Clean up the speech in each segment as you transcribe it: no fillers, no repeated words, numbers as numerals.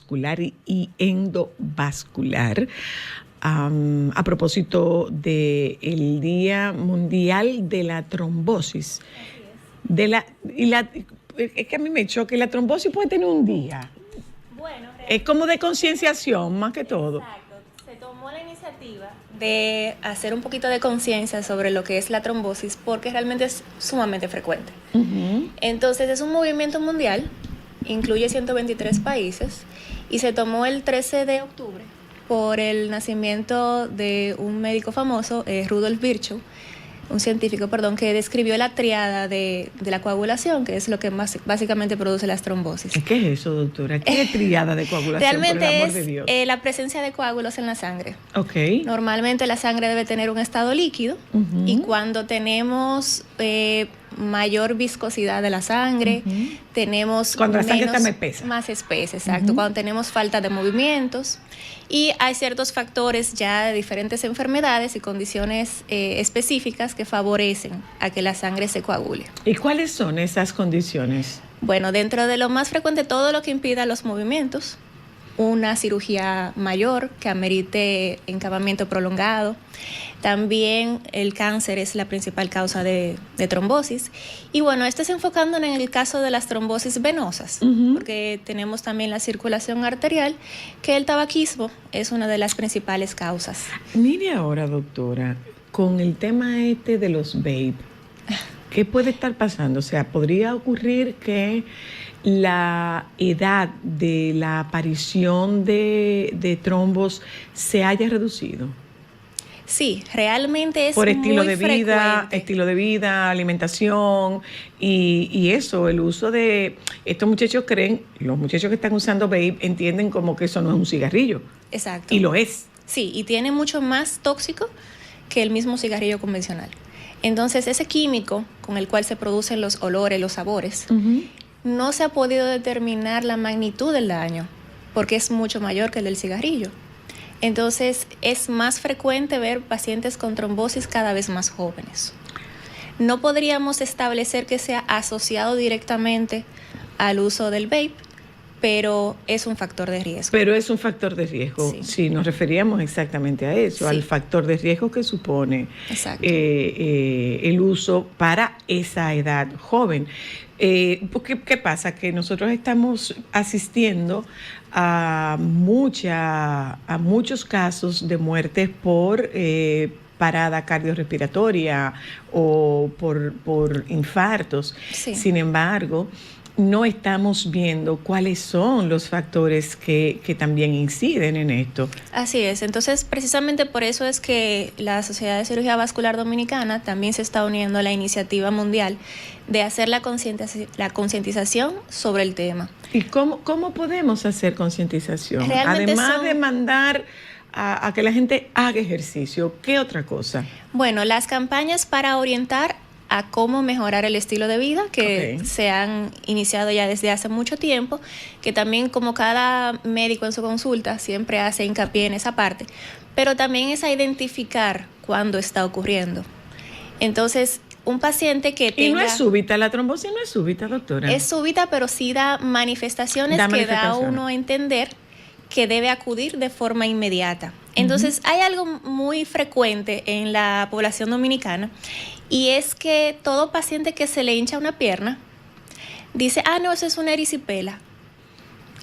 vascular y endovascular. A propósito del Día Mundial de la Trombosis. Es que a mí me choca que la trombosis puede tener un día. Bueno, es como de concienciación, más que todo. Exacto. Se tomó la iniciativa de hacer un poquito de conciencia sobre lo que es la trombosis porque realmente es sumamente frecuente. Uh-huh. Entonces es un movimiento mundial, incluye 123 países y se tomó el 13 de octubre por el nacimiento de un médico famoso, Rudolf Virchow, un científico, que describió la triada de la coagulación, que es lo que más básicamente produce las trombosis. ¿Qué es eso, doctora? ¿Qué es triada de coagulación? Realmente por el amor es de Dios? La presencia de coágulos en la sangre. Okay. Normalmente la sangre debe tener un estado líquido y cuando tenemos mayor viscosidad de la sangre, tenemos cuando la sangre está más espesa. Más espesa, exacto. Cuando tenemos falta de movimientos y hay ciertos factores ya de diferentes enfermedades y condiciones específicas que favorecen a que la sangre se coagule. ¿Y cuáles son esas condiciones? Bueno, dentro de lo más frecuente, todo lo que impida los movimientos, una cirugía mayor que amerite encamamiento prolongado. También el cáncer es la principal causa de trombosis. Y bueno, esto es enfocando en el caso de las trombosis venosas, porque tenemos también la circulación arterial, que el tabaquismo es una de las principales causas. Mire ahora, doctora, con el tema de los vape, ¿qué puede estar pasando? O sea, ¿podría ocurrir que la edad de la aparición de trombos se haya reducido? Sí, realmente es por estilo muy de vida, frecuente. estilo de vida, alimentación y eso, el uso de estos muchachos los muchachos que están usando vape entienden como que eso no es un cigarrillo. Exacto. Y lo es. Sí, y tiene mucho más tóxico que el mismo cigarrillo convencional. Entonces, ese químico con el cual se producen los olores, los sabores, no se ha podido determinar la magnitud del daño, porque es mucho mayor que el del cigarrillo. Entonces, es más frecuente ver pacientes con trombosis cada vez más jóvenes. No podríamos establecer que sea asociado directamente al uso del vape, pero es un factor de riesgo. Pero es un factor de riesgo. Sí, nos referíamos exactamente a eso, al factor de riesgo que supone el uso para esa edad joven. ¿Qué pasa? Que nosotros estamos asistiendo a muchos casos de muertes por parada cardiorrespiratoria o por infartos. Sí. Sin embargo, no estamos viendo cuáles son los factores que también inciden en esto. Así es. Entonces, precisamente por eso es que la Sociedad de Cirugía Vascular Dominicana también se está uniendo a la iniciativa mundial de hacer la concientización sobre el tema. ¿Y cómo podemos hacer concientización? Realmente además de mandar a que la gente haga ejercicio, ¿qué otra cosa? Bueno, las campañas para orientar a cómo mejorar el estilo de vida que se han iniciado ya desde hace mucho tiempo, que también como cada médico en su consulta siempre hace hincapié en esa parte, pero también es a identificar cuándo está ocurriendo. Entonces, un paciente que tenga... Y no es súbita, la trombosis no es súbita, doctora. Es súbita, pero sí da manifestaciones que da a uno a entender que debe acudir de forma inmediata. Entonces, hay algo muy frecuente en la población dominicana y es que todo paciente que se le hincha una pierna dice, no, eso es una erisipela.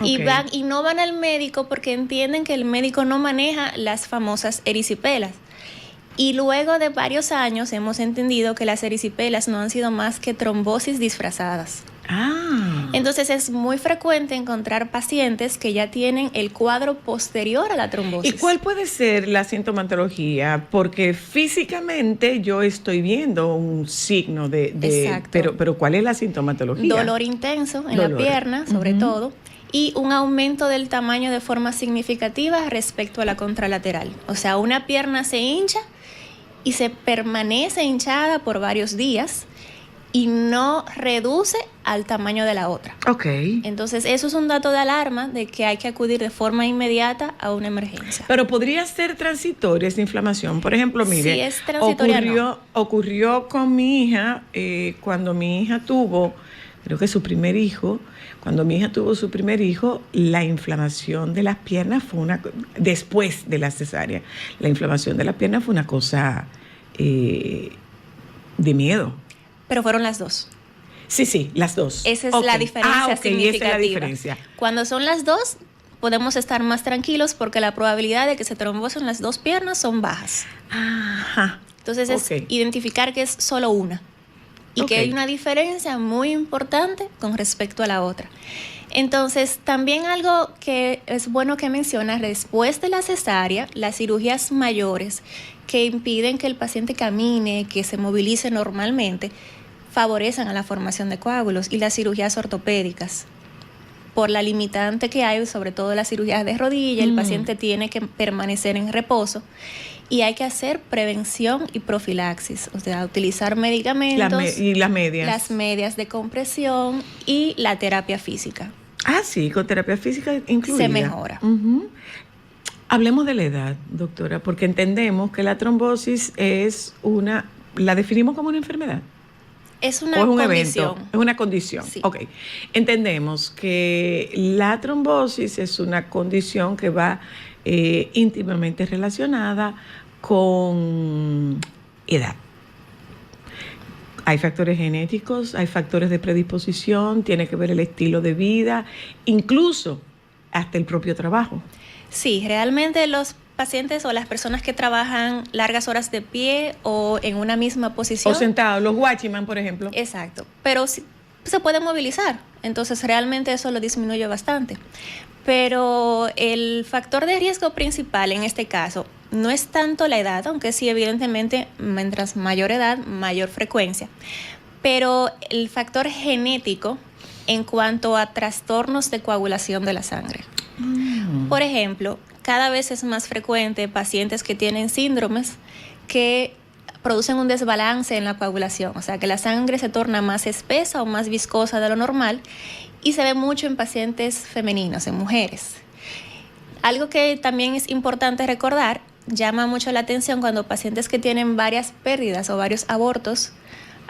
Y no van al médico porque entienden que el médico no maneja las famosas erisipelas. Y luego de varios años hemos entendido que las erisipelas no han sido más que trombosis disfrazadas. Entonces es muy frecuente encontrar pacientes que ya tienen el cuadro posterior a la trombosis. ¿Y cuál puede ser la sintomatología? Porque físicamente yo estoy viendo un signo pero ¿cuál es la sintomatología? Dolor intenso en la pierna, sobre todo, y un aumento del tamaño de forma significativa respecto a la contralateral. O sea, una pierna se hincha y se permanece hinchada por varios días y no reduce al tamaño de la otra. Entonces, eso es un dato de alarma de que hay que acudir de forma inmediata a una emergencia. Pero podría ser transitoria esa inflamación. Por ejemplo, mire, si es transitoria, ocurrió con mi hija, cuando mi hija tuvo creo que su primer hijo, cuando mi hija tuvo su primer hijo, la inflamación de las piernas fue después de la cesárea, la inflamación de las piernas fue una cosa de miedo. Pero fueron las dos. Sí, las dos. Esa es la diferencia significativa. Esa es la diferencia. Cuando son las dos, podemos estar más tranquilos porque la probabilidad de que se trombosen las dos piernas son bajas. Ajá. Entonces es identificar que es solo una y que hay una diferencia muy importante con respecto a la otra. Entonces, también algo que es bueno que mencionas, después de la cesárea, las cirugías mayores que impiden que el paciente camine, que se movilice normalmente, favorecen a la formación de coágulos, y las cirugías ortopédicas. Por la limitante que hay, sobre todo las cirugías de rodilla, el paciente tiene que permanecer en reposo y hay que hacer prevención y profilaxis, o sea, utilizar medicamentos. Y las medias. Las medias de compresión y la terapia física. Ah, sí, con terapia física incluida. Se mejora. Hablemos de la edad, doctora, porque entendemos que la trombosis la definimos como una enfermedad. Es una condición. Es una condición. Sí. Ok. Entendemos que la trombosis es una condición que va íntimamente relacionada con edad. Hay factores genéticos, hay factores de predisposición, tiene que ver el estilo de vida, incluso hasta el propio trabajo. Sí, realmente los pacientes o las personas que trabajan largas horas de pie o en una misma posición. O sentados, los watchman, por ejemplo. Exacto, pero sí, se puede movilizar, entonces realmente eso lo disminuye bastante. Pero el factor de riesgo principal en este caso no es tanto la edad, aunque sí evidentemente mientras mayor edad, mayor frecuencia, pero el factor genético en cuanto a trastornos de coagulación de la sangre. Por ejemplo, cada vez es más frecuente pacientes que tienen síndromes que producen un desbalance en la coagulación, o sea que la sangre se torna más espesa o más viscosa de lo normal, y se ve mucho en pacientes femeninos, en mujeres. Algo que también es importante recordar, llama mucho la atención cuando pacientes que tienen varias pérdidas o varios abortos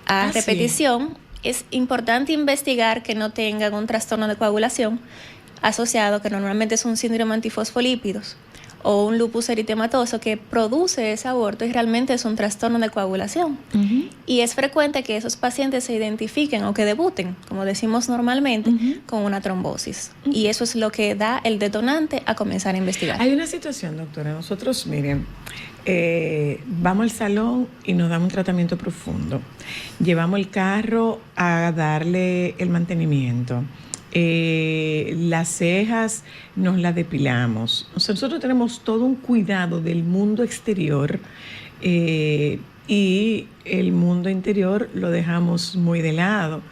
a repetición, es importante investigar que no tengan un trastorno de coagulación asociado, que normalmente es un síndrome antifosfolípidos o un lupus eritematoso que produce ese aborto y realmente es un trastorno de coagulación. Y es frecuente que esos pacientes se identifiquen o que debuten, como decimos normalmente, con una trombosis. Y eso es lo que da el detonante a comenzar a investigar. Hay una situación, doctora. Nosotros, miren, vamos al salón y nos damos un tratamiento profundo. Llevamos el carro a darle el mantenimiento. Las cejas nos las depilamos. O sea, nosotros tenemos todo un cuidado del mundo exterior y el mundo interior lo dejamos muy de lado.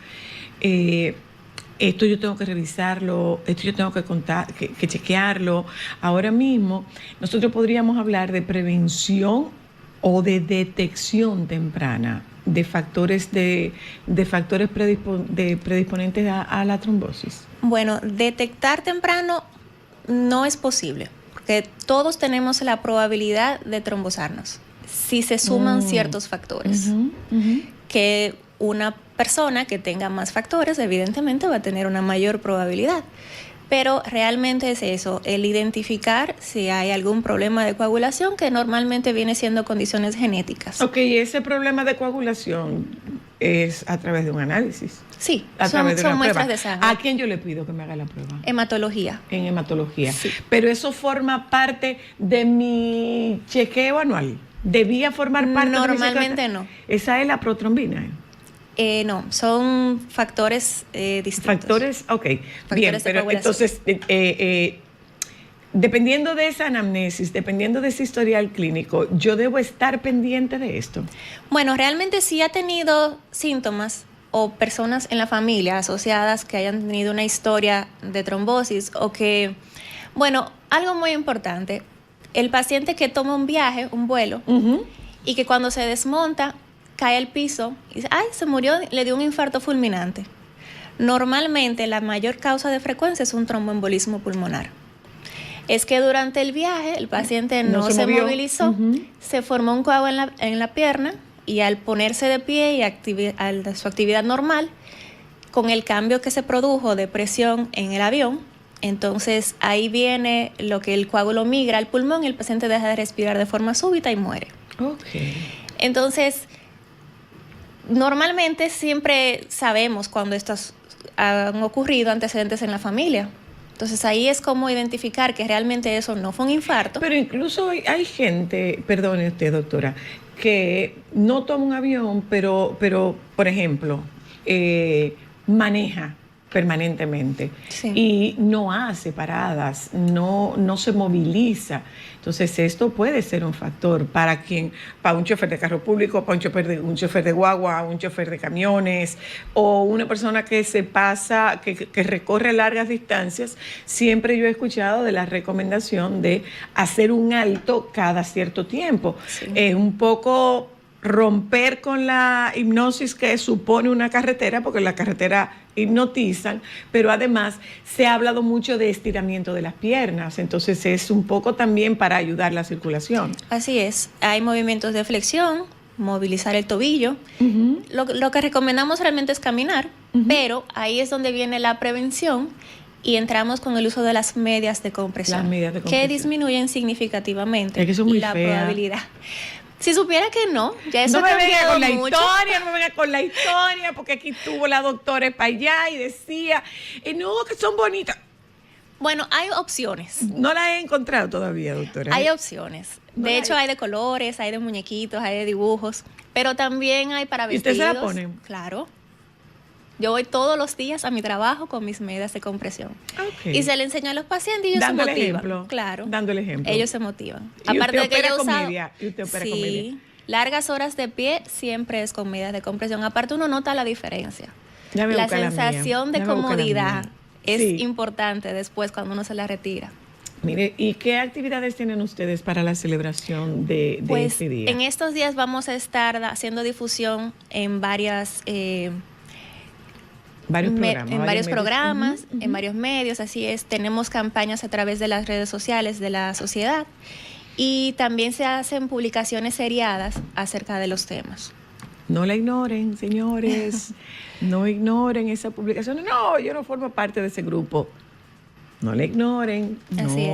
Esto yo tengo que revisarlo, esto yo tengo que chequearlo. Ahora mismo nosotros podríamos hablar de prevención o de detección temprana de factores predisponentes a la trombosis. Bueno, detectar temprano no es posible, porque todos tenemos la probabilidad de trombosarnos si se suman ciertos factores. Que una persona que tenga más factores evidentemente va a tener una mayor probabilidad. Pero realmente es eso, el identificar si hay algún problema de coagulación, que normalmente viene siendo condiciones genéticas. Ok, ese problema de coagulación es a través de un análisis. Sí, son muestras de sangre. ¿A quién yo le pido que me haga la prueba? Hematología. En hematología. Sí. Pero eso forma parte de mi chequeo anual. ¿Debía formar parte Normalmente de mi chequeo? no. Esa es la protrombina. No, son factores distintos. Factores, ok. Factores bien, de pero coagulación. entonces, dependiendo de esa anamnesis, dependiendo de ese historial clínico, ¿yo debo estar pendiente de esto? Bueno, realmente sí ha tenido síntomas o personas en la familia asociadas que hayan tenido una historia de trombosis o que, bueno, algo muy importante, el paciente que toma un viaje, un vuelo, y que cuando se desmonta, cae al piso y dice, ay, se murió, le dio un infarto fulminante. Normalmente la mayor causa de frecuencia es un tromboembolismo pulmonar. Es que durante el viaje el paciente no se movilizó, se formó un coágulo en la pierna y al ponerse de pie y su actividad normal, con el cambio que se produjo de presión en el avión, entonces ahí viene lo que el coágulo migra al pulmón y el paciente deja de respirar de forma súbita y muere. Okay. Entonces, normalmente siempre sabemos cuando estos han ocurrido antecedentes en la familia. Entonces ahí es como identificar que realmente eso no fue un infarto. Pero incluso hay gente, perdone usted, doctora, que no toma un avión, pero por ejemplo, maneja permanentemente, sí, y no hace paradas, no se moviliza. Entonces esto puede ser un factor para un chofer de carro público, para un chofer de guagua, un chofer de camiones, o una persona que se pasa, que recorre largas distancias. Siempre yo he escuchado de la recomendación de hacer un alto cada cierto tiempo. Sí. Un poco romper con la hipnosis que supone una carretera, porque la carretera hipnotizan, pero además se ha hablado mucho de estiramiento de las piernas, entonces es un poco también para ayudar la circulación. Así es, hay movimientos de flexión, movilizar el tobillo. Uh-huh. Lo que recomendamos realmente es caminar, uh-huh, pero ahí es donde viene la prevención y entramos con el uso de las medias de compresión, que disminuyen significativamente la probabilidad. Si supiera que no, ya eso ha cambiado mucho. No me venga con la historia, porque aquí tuvo la doctora para allá y decía, no, que son bonitas. Bueno, hay opciones. No las he encontrado todavía, doctora. Hay opciones. De hecho, hay de colores, hay de muñequitos, hay de dibujos, pero también hay para vestidos. ¿Y usted se la pone? Claro. Yo voy todos los días a mi trabajo con mis medias de compresión. Okay. Y se le enseño a los pacientes y ellos se motivan. Ejemplo, claro. Dando el ejemplo. Ellos se motivan. ¿Y aparte de que yo uso media? ¿Y usted opera con media? Largas horas de pie siempre es con medias de compresión. Aparte uno nota la diferencia. La sensación de comodidad es importante después cuando uno se la retira. Mire, ¿y qué actividades tienen ustedes para la celebración de este día? En estos días vamos a estar haciendo difusión en varios programas, uh-huh, en varios medios, así es. Tenemos campañas a través de las redes sociales de la sociedad y también se hacen publicaciones seriadas acerca de los temas. No la ignoren, señores. No ignoren esa publicación. No, yo no formo parte de ese grupo. No la ignoren. Así es.